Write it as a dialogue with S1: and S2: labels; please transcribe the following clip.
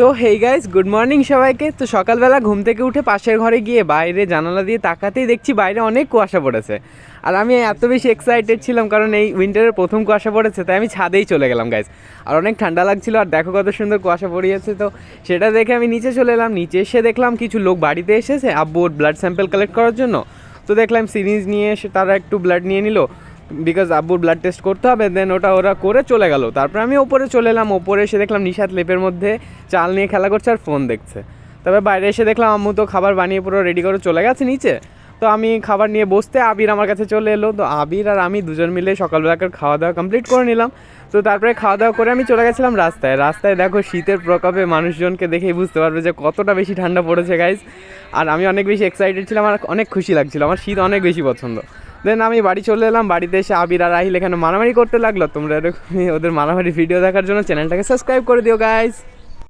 S1: তো hey guys, good morning সবাইকে। তো সকালবেলা ঘুম থেকে উঠে পাশের ঘরে গিয়ে বাইরে জানালা দিয়ে তাকাতেই দেখছি বাইরে অনেক কুয়াশা পড়েছে। আর আমি এত বেশি এক্সাইটেড ছিলাম কারণ এই উইন্টারের প্রথম কুয়াশা পড়েছে, তাই আমি ছাদেই চলে গেলাম গাইস। আর অনেক ঠান্ডা লাগছিল, আর দেখো কত সুন্দর কুয়াশা পড়িয়েছে। তো সেটা দেখে আমি নিচে চলে এলাম। নিচে এসে দেখলাম কিছু লোক বাড়িতে এসেছে আব্বুর ব্লাড স্যাম্পল কালেক্ট করার জন্য। তো দেখলাম সিরিজ নিয়ে এসে তারা একটু ব্লাড নিয়ে নিল, বিকজ আব্বুর ব্লাড টেস্ট করতে হবে। দেন ওরা করে চলে গেল। তারপর আমি ওপরে চলে এলাম। ওপরে এসে দেখলাম নিশাত লেপের মধ্যে চাল নিয়ে খেলা করছে আর ফোন দেখছে। তবে বাইরে এসে দেখলাম আম্মু তো খাবার বানিয়ে পুরো রেডি করে চলে গেছে নিচে। তো আমি খাবার নিয়ে বসতে আবির আমার কাছে চলে এলো। তো আবির আর আমি দুজন মিলে সকালবেলাকার খাওয়া দাওয়া কমপ্লিট করে নিলাম। তো তারপরে খাওয়া দাওয়া করে আমি চলে গেছিলাম রাস্তায় দেখো শীতের প্রকোপে মানুষজনকে দেখেই বুঝতে পারবে যে কতটা বেশি ঠান্ডা পড়েছে গাইজ। আর আমি অনেক বেশি এক্সাইটেড ছিলাম, আর অনেক খুশি লাগছিল, আমার শীত অনেক বেশি পছন্দ। দেন আমি বাড়ি চলে এলাম। বাড়িতে এসে আবির আর রাহিল এখানে মারামারি করতে লাগলো। তোমরা এরকমই ওদের মারামারি ভিডিও দেখার জন্য চ্যানেলটাকে সাবস্ক্রাইব করে দিও গাইজ।